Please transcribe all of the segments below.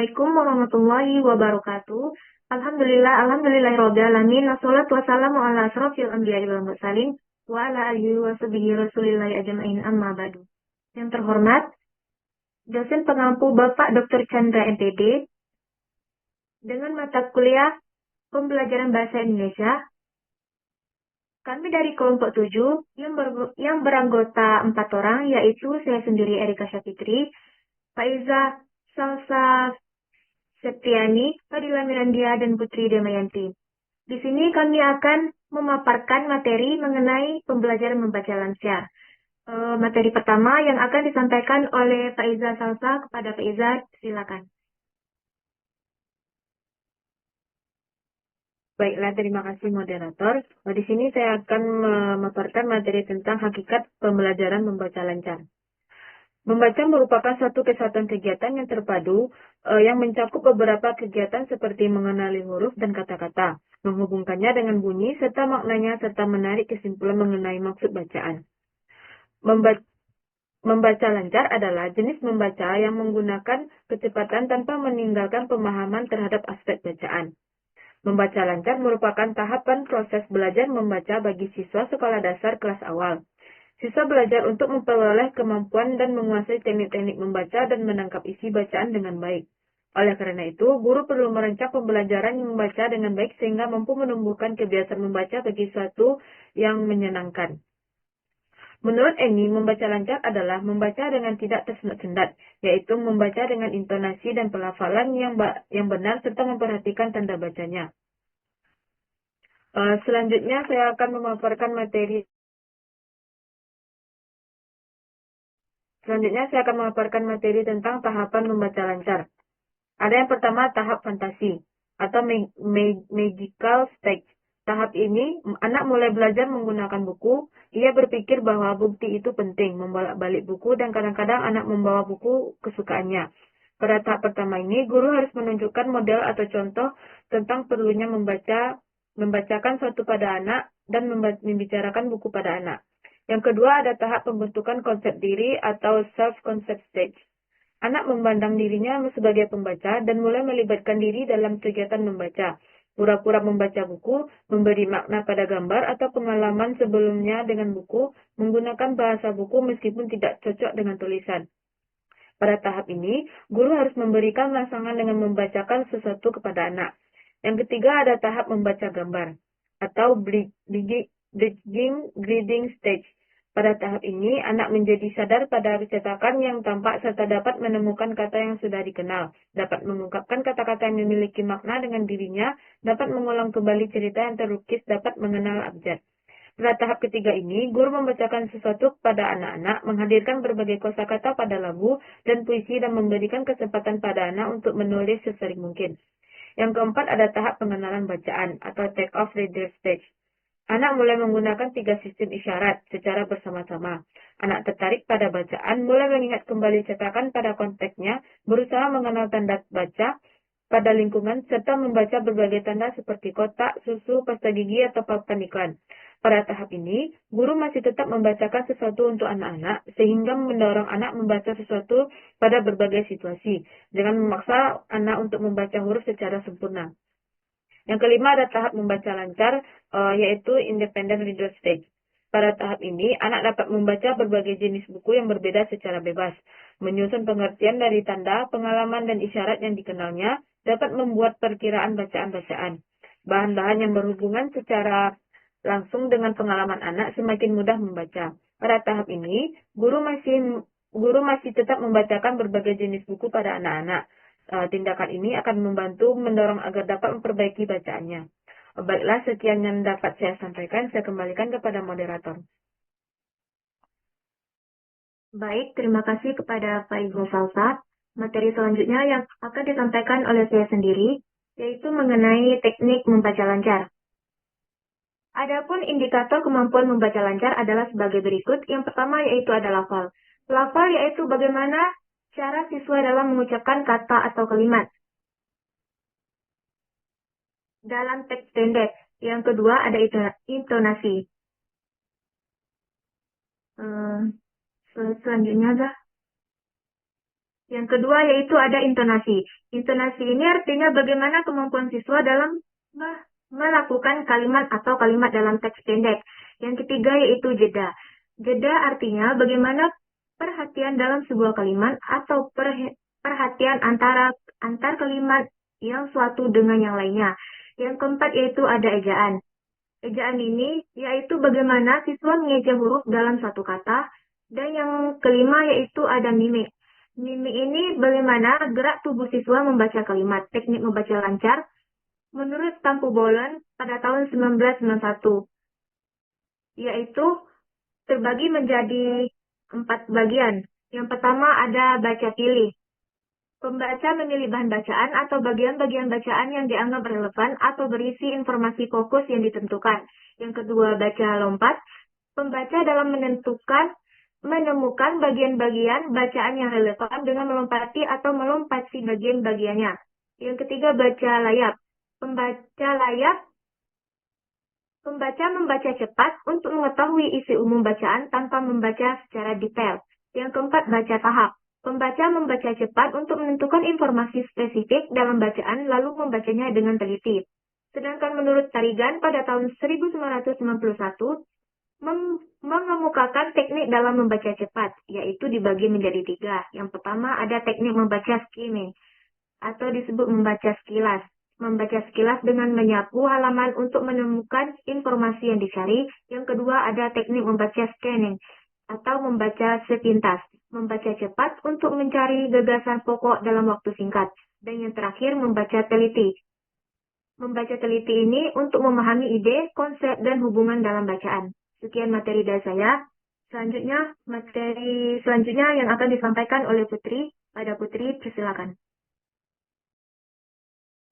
Assalamualaikum warahmatullahi wabarakatuh. Alhamdulillahirabbil alamin. Wassalatu wassalamu ala asrofil anbiya'i wal mursalin wa ala alihi wa sahbihi rasulillahi ajma'in amma ba'du. Yang terhormat, dosen pengampu Bapak Dr. Chandra MPD dengan mata kuliah Pembelajaran Bahasa Indonesia. Kami dari kelompok 7 yang beranggota 4 orang, yaitu saya sendiri Erika Syafitri, Faiza Salsa Septiani, Fadila Mirandia, dan Putri Damayanti. Di sini kami akan memaparkan materi mengenai pembelajaran membaca lancar. Materi pertama yang akan disampaikan oleh Faiza Salsa. Kepada Faiza, silakan. Baiklah, terima kasih moderator. Di sini saya akan memaparkan materi tentang hakikat pembelajaran membaca lancar. Membaca merupakan suatu kesatuan kegiatan yang terpadu yang mencakup beberapa kegiatan seperti mengenali huruf dan kata-kata, menghubungkannya dengan bunyi serta maknanya, serta menarik kesimpulan mengenai maksud bacaan. Membaca lancar adalah jenis membaca yang menggunakan kecepatan tanpa meninggalkan pemahaman terhadap aspek bacaan. Membaca lancar merupakan tahapan proses belajar membaca bagi siswa sekolah dasar kelas awal. Siswa belajar untuk memperoleh kemampuan dan menguasai teknik-teknik membaca dan menangkap isi bacaan dengan baik. Oleh karena itu, guru perlu merancang pembelajaran membaca dengan baik sehingga mampu menumbuhkan kebiasaan membaca bagi suatu yang menyenangkan. Menurut Eni, membaca lancar adalah membaca dengan tidak tersendat-sendat, yaitu membaca dengan intonasi dan pelafalan yang benar serta memperhatikan tanda bacanya. Selanjutnya saya akan memaparkan materi. Tentang tahapan membaca lancar. Ada yang pertama, tahap fantasi atau magical stage. Tahap ini, anak mulai belajar menggunakan buku. Ia berpikir bahwa bukti itu penting, membolak-balik buku, dan kadang-kadang anak membawa buku kesukaannya. Pada tahap pertama ini, guru harus menunjukkan model atau contoh tentang perlunya membacakan suatu pada anak dan membicarakan buku pada anak. Yang kedua, ada tahap pembentukan konsep diri atau self-concept stage. Anak memandang dirinya sebagai pembaca dan mulai melibatkan diri dalam kegiatan membaca. Pura-pura membaca buku, memberi makna pada gambar atau pengalaman sebelumnya dengan buku, menggunakan bahasa buku meskipun tidak cocok dengan tulisan. Pada tahap ini, guru harus memberikan rangsangan dengan membacakan sesuatu kepada anak. Yang ketiga, ada tahap membaca gambar atau bridging reading stage. Pada tahap ini, anak menjadi sadar pada cetakan yang tampak serta dapat menemukan kata yang sudah dikenal, dapat mengungkapkan kata-kata yang memiliki makna dengan dirinya, dapat mengulang kembali cerita yang terlukis, dapat mengenal abjad. Pada tahap ketiga ini, guru membacakan sesuatu pada anak-anak, menghadirkan berbagai kosakata pada lagu dan puisi, dan memberikan kesempatan pada anak untuk menulis sesering mungkin. Yang keempat, ada tahap pengenalan bacaan atau take-off reader stage. Anak mulai menggunakan 3 sistem isyarat secara bersama-sama. Anak tertarik pada bacaan, mulai mengingat kembali cetakan pada konteksnya, berusaha mengenal tanda baca pada lingkungan, serta membaca berbagai tanda seperti kotak, susu, pasta gigi, atau papan iklan. Pada tahap ini, guru masih tetap membacakan sesuatu untuk anak-anak, sehingga mendorong anak membaca sesuatu pada berbagai situasi, dengan memaksa anak untuk membaca huruf secara sempurna. Yang kelima, ada tahap membaca lancar, yaitu independent reader stage. Pada tahap ini, anak dapat membaca berbagai jenis buku yang berbeda secara bebas, menyusun pengertian dari tanda, pengalaman, dan isyarat yang dikenalnya, dapat membuat perkiraan bacaan-bacaan. Bahan-bahan yang berhubungan secara langsung dengan pengalaman anak semakin mudah membaca. Pada tahap ini, guru masih tetap membacakan berbagai jenis buku pada anak-anak. Tindakan ini akan membantu mendorong agar dapat memperbaiki bacaannya. Baiklah, sekian yang dapat saya sampaikan. Saya kembalikan kepada moderator. Baik, terima kasih kepada Pak Ibu Salsa. Materi selanjutnya yang akan disampaikan oleh saya sendiri, yaitu mengenai teknik membaca lancar. Adapun indikator kemampuan membaca lancar adalah sebagai berikut. Yang pertama yaitu ada lafal. Lafal yaitu bagaimana cara siswa dalam mengucapkan kata atau kalimat dalam teks pendek. Yang kedua ada intonasi. Selanjutnya ada. Yang kedua yaitu ada intonasi. Intonasi ini artinya bagaimana kemampuan siswa dalam melakukan kalimat atau kalimat dalam teks pendek. Yang ketiga yaitu jeda. Jeda artinya bagaimana perhatian dalam sebuah kalimat atau perhatian antar kalimat yang suatu dengan yang lainnya. Yang keempat yaitu ada ejaan. Ejaan ini yaitu bagaimana siswa mengeja huruf dalam satu kata. Dan yang kelima yaitu ada mimik. Mimik ini bagaimana gerak tubuh siswa membaca kalimat. Teknik membaca lancar menurut Tampu Bolon pada tahun 1991, yaitu terbagi menjadi 4 bagian. Yang pertama ada baca pilih. Pembaca memilih bahan bacaan atau bagian-bagian bacaan yang dianggap relevan atau berisi informasi fokus yang ditentukan. Yang kedua, baca lompat. Pembaca dalam menemukan bagian-bagian bacaan yang relevan dengan melompati atau melompati bagian-bagiannya. Yang ketiga, baca layap. Pembaca membaca cepat untuk mengetahui isi umum bacaan tanpa membaca secara detail. Yang keempat, baca tahap. Pembaca membaca cepat untuk menentukan informasi spesifik dalam bacaan lalu membacanya dengan teliti. Sedangkan menurut Tarigan pada tahun 1991 mengemukakan teknik dalam membaca cepat, yaitu dibagi menjadi 3. Yang pertama ada teknik membaca skimming atau disebut membaca sekilas. Membaca sekilas dengan menyapu halaman untuk menemukan informasi yang dicari. Yang kedua ada teknik membaca scanning atau membaca sepintas. Membaca cepat untuk mencari gagasan pokok dalam waktu singkat. Dan yang terakhir membaca teliti. Membaca teliti ini untuk memahami ide, konsep, dan hubungan dalam bacaan. Sekian materi dari saya. Materi selanjutnya yang akan disampaikan oleh Putri. Pada Putri, persilakan.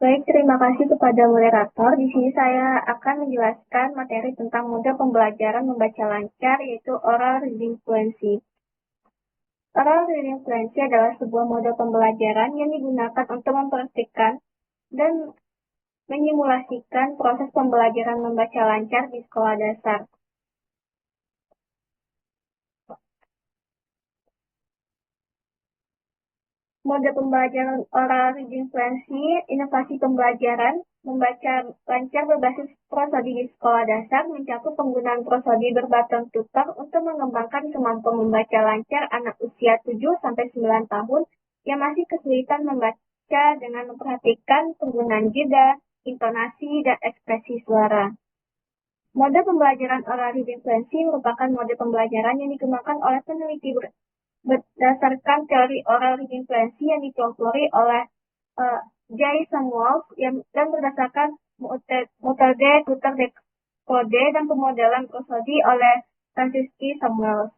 Baik, terima kasih kepada moderator. Di sini saya akan menjelaskan materi tentang model pembelajaran membaca lancar, yaitu oral reading fluency. Oral reading fluency adalah sebuah model pembelajaran yang digunakan untuk mempraktikkan dan menyimulasikan proses pembelajaran membaca lancar di sekolah dasar. Mode pembelajaran oral reading fluency, inovasi pembelajaran, membaca lancar berbasis prosodi di sekolah dasar, mencakup penggunaan prosodi berbaton tutor untuk mengembangkan kemampuan membaca lancar anak usia 7-9 tahun yang masih kesulitan membaca dengan memperhatikan penggunaan jeda, intonasi, dan ekspresi suara. Mode pembelajaran oral reading fluency merupakan mode pembelajaran yang digunakan oleh peneliti berdasarkan teori oral reading fluency yang dipelopori oleh J. Samuels dan berdasarkan metode tutor dekode dan pemodelan prosodi oleh Francisci Samuels.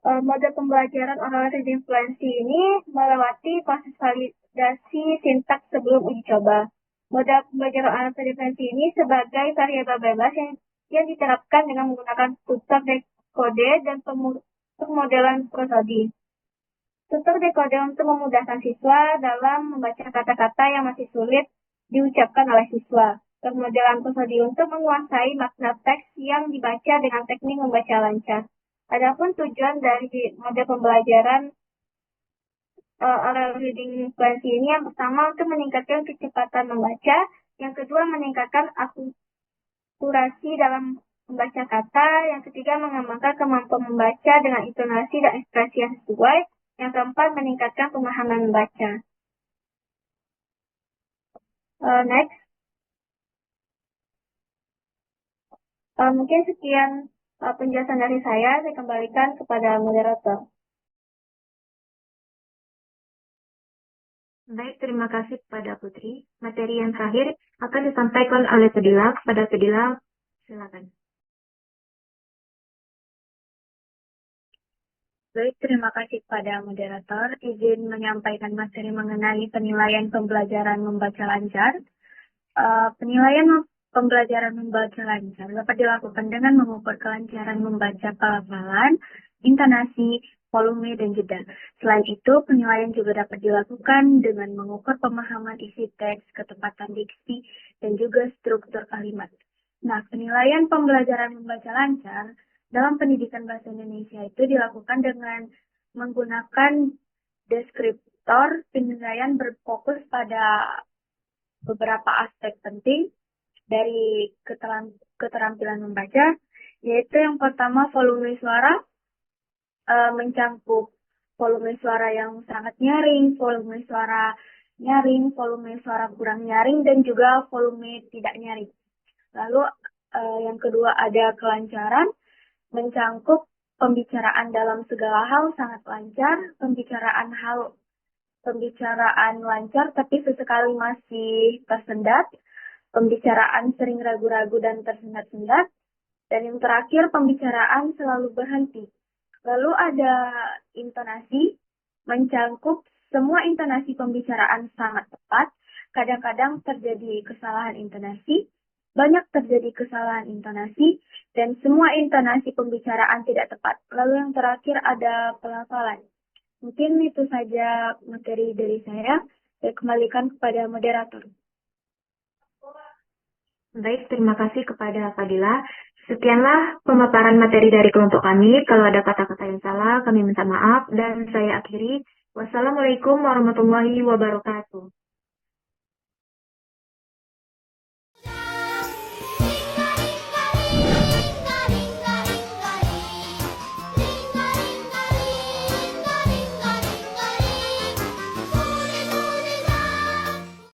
Mode pembelajaran oral reading fluency ini melewati proses validasi sintaks sebelum uji coba. Mode pembelajaran oral reading fluency ini sebagai variabel bebas yang diterapkan dengan menggunakan tutor dekode dan pemodelan prosodi. Tutor dekode untuk memudahkan siswa dalam membaca kata-kata yang masih sulit diucapkan oleh siswa. Pemodelan prosodi untuk menguasai makna teks yang dibaca dengan teknik membaca lancar. Adapun tujuan dari mode pembelajaran oral reading fluency ini yang pertama untuk meningkatkan kecepatan membaca, yang kedua meningkatkan akurasi dalam membaca kata, yang ketiga mengembangkan kemampuan membaca dengan intonasi dan ekspresi yang sesuai, yang keempat meningkatkan pemahaman membaca. Next. Mungkin sekian penjelasan dari saya kembalikan kepada moderator. Baik, terima kasih kepada Putri. Materi yang terakhir akan disampaikan oleh Fadila. Kepada Fadila, silakan. Baik, terima kasih kepada moderator. Izin menyampaikan materi mengenai penilaian pembelajaran membaca lancar. Penilaian pembelajaran membaca lancar dapat dilakukan dengan mengukur kelancaran membaca pelafalan, intonasi, volume, dan jeda. Selain itu, penilaian juga dapat dilakukan dengan mengukur pemahaman isi teks, ketepatan diksi, dan juga struktur kalimat. Nah, penilaian pembelajaran membaca lancar dalam pendidikan bahasa Indonesia itu dilakukan dengan menggunakan deskriptor, penilaian berfokus pada beberapa aspek penting dari keterampilan membaca, yaitu yang pertama volume suara, mencangkup volume suara yang sangat nyaring, volume suara nyaring, volume suara kurang nyaring, dan juga volume tidak nyaring. Lalu yang kedua ada kelancaran, mencangkup pembicaraan dalam segala hal sangat lancar, pembicaraan lancar tapi sesekali masih tersendat, pembicaraan sering ragu-ragu dan tersendat-sendat, dan yang terakhir pembicaraan selalu berhenti. Lalu ada intonasi, mencangkup semua intonasi pembicaraan sangat tepat, kadang-kadang terjadi kesalahan intonasi, banyak terjadi kesalahan intonasi, dan semua intonasi pembicaraan tidak tepat. Lalu yang terakhir ada pelafalan. Mungkin itu saja materi dari saya. Saya kembalikan kepada moderator. Baik, terima kasih kepada Fadila. Sekianlah pemaparan materi dari kelompok kami. Kalau ada kata-kata yang salah, kami minta maaf. Dan saya akhiri. Wassalamualaikum warahmatullahi wabarakatuh.